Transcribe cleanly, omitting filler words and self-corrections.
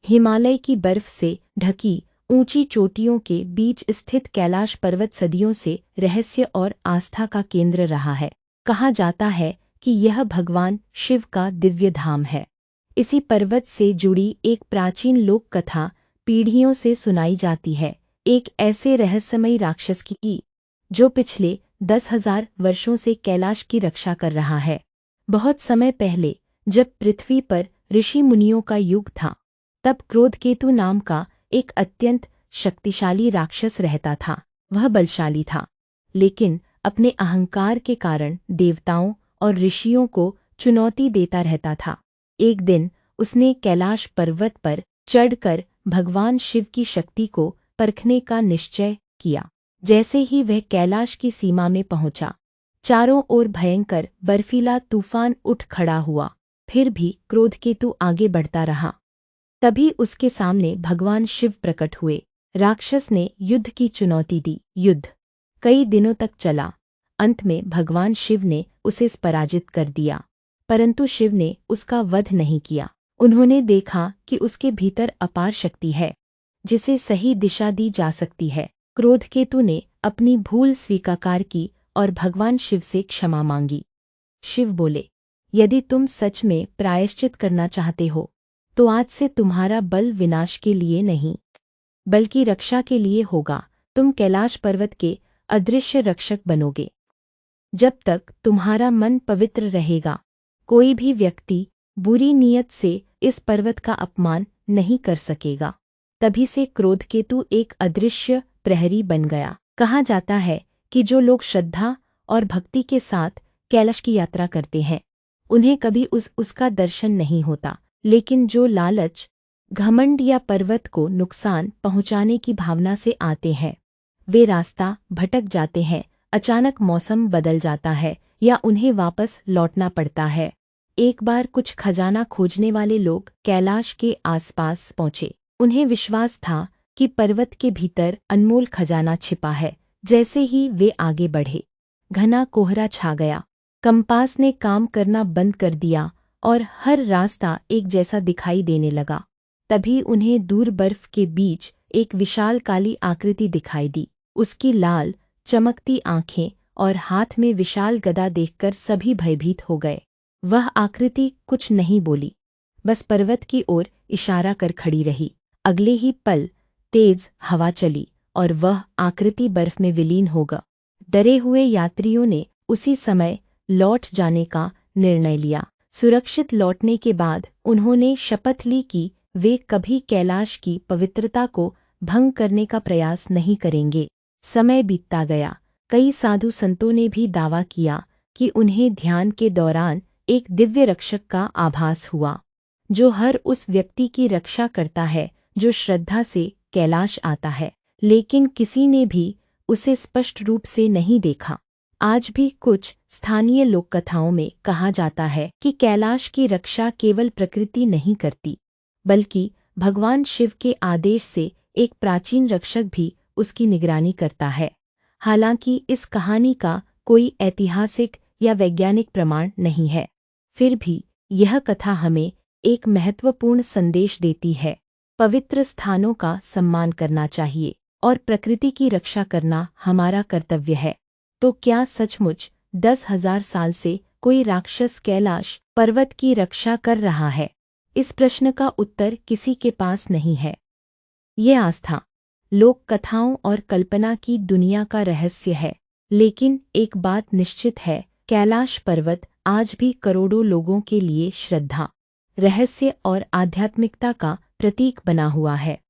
हिमालय की बर्फ से ढकी ऊंची चोटियों के बीच स्थित कैलाश पर्वत सदियों से रहस्य और आस्था का केंद्र रहा है। कहा जाता है कि यह भगवान शिव का दिव्य धाम है। इसी पर्वत से जुड़ी एक प्राचीन लोक कथा पीढ़ियों से सुनाई जाती है, एक ऐसे रहस्यमयी राक्षस की जो पिछले 10,000 वर्षों से कैलाश की रक्षा कर रहा है। बहुत समय पहले, जब पृथ्वी पर ऋषि मुनियों का युग था, तब क्रोधकेतु नाम का एक अत्यंत शक्तिशाली राक्षस रहता था। वह बलशाली था, लेकिन अपने अहंकार के कारण देवताओं और ऋषियों को चुनौती देता रहता था। एक दिन उसने कैलाश पर्वत पर चढ़कर भगवान शिव की शक्ति को परखने का निश्चय किया। जैसे ही वह कैलाश की सीमा में पहुंचा, चारों ओर भयंकर बर्फीला तूफान उठ खड़ा हुआ। फिर भी क्रोधकेतु आगे बढ़ता रहा। तभी उसके सामने भगवान शिव प्रकट हुए। राक्षस ने युद्ध की चुनौती दी। युद्ध कई दिनों तक चला। अंत में भगवान शिव ने उसे पराजित कर दिया, परंतु शिव ने उसका वध नहीं किया। उन्होंने देखा कि उसके भीतर अपार शक्ति है, जिसे सही दिशा दी जा सकती है। क्रोधकेतु ने अपनी भूल स्वीकार की और भगवान शिव से क्षमा मांगी। शिव बोले, यदि तुम सच में प्रायश्चित करना चाहते हो, तो आज से तुम्हारा बल विनाश के लिए नहीं, बल्कि रक्षा के लिए होगा। तुम कैलाश पर्वत के अदृश्य रक्षक बनोगे। जब तक तुम्हारा मन पवित्र रहेगा, कोई भी व्यक्ति बुरी नीयत से इस पर्वत का अपमान नहीं कर सकेगा। तभी से क्रोधकेतु एक अदृश्य प्रहरी बन गया। कहा जाता है कि जो लोग श्रद्धा और भक्ति के साथ कैलाश की यात्रा करते हैं, उन्हें कभी उसका दर्शन नहीं होता। लेकिन जो लालच, घमंड या पर्वत को नुकसान पहुंचाने की भावना से आते हैं, वे रास्ता भटक जाते हैं। अचानक मौसम बदल जाता है या उन्हें वापस लौटना पड़ता है। एक बार कुछ खजाना खोजने वाले लोग कैलाश के आसपास पहुंचे। उन्हें विश्वास था कि पर्वत के भीतर अनमोल खजाना छिपा है। जैसे ही वे आगे बढ़े, घना कोहरा छा गया। कंपास ने काम करना बंद कर दिया और हर रास्ता एक जैसा दिखाई देने लगा। तभी उन्हें दूर बर्फ के बीच एक विशाल काली आकृति दिखाई दी। उसकी लाल चमकती आंखें और हाथ में विशाल गदा देखकर सभी भयभीत हो गए। वह आकृति कुछ नहीं बोली, बस पर्वत की ओर इशारा कर खड़ी रही। अगले ही पल तेज हवा चली और वह आकृति बर्फ में विलीन हो गया। डरे हुए यात्रियों ने उसी समय लौट जाने का निर्णय लिया। सुरक्षित लौटने के बाद उन्होंने शपथ ली कि वे कभी कैलाश की पवित्रता को भंग करने का प्रयास नहीं करेंगे। समय बीतता गया। कई साधु संतों ने भी दावा किया कि उन्हें ध्यान के दौरान एक दिव्य रक्षक का आभास हुआ, जो हर उस व्यक्ति की रक्षा करता है जो श्रद्धा से कैलाश आता है। लेकिन किसी ने भी उसे स्पष्ट रूप से नहीं देखा। आज भी कुछ स्थानीय लोक कथाओं में कहा जाता है कि कैलाश की रक्षा केवल प्रकृति नहीं करती, बल्कि भगवान शिव के आदेश से एक प्राचीन रक्षक भी उसकी निगरानी करता है। हालांकि इस कहानी का कोई ऐतिहासिक या वैज्ञानिक प्रमाण नहीं है, फिर भी यह कथा हमें एक महत्वपूर्ण संदेश देती है। पवित्र स्थानों का सम्मान करना चाहिए और प्रकृति की रक्षा करना हमारा कर्तव्य है। तो क्या सचमुच 10,000 साल से कोई राक्षस कैलाश पर्वत की रक्षा कर रहा है? इस प्रश्न का उत्तर किसी के पास नहीं है। ये आस्था, लोक कथाओं और कल्पना की दुनिया का रहस्य है। लेकिन एक बात निश्चित है, कैलाश पर्वत आज भी करोड़ों लोगों के लिए श्रद्धा, रहस्य और आध्यात्मिकता का प्रतीक बना हुआ है।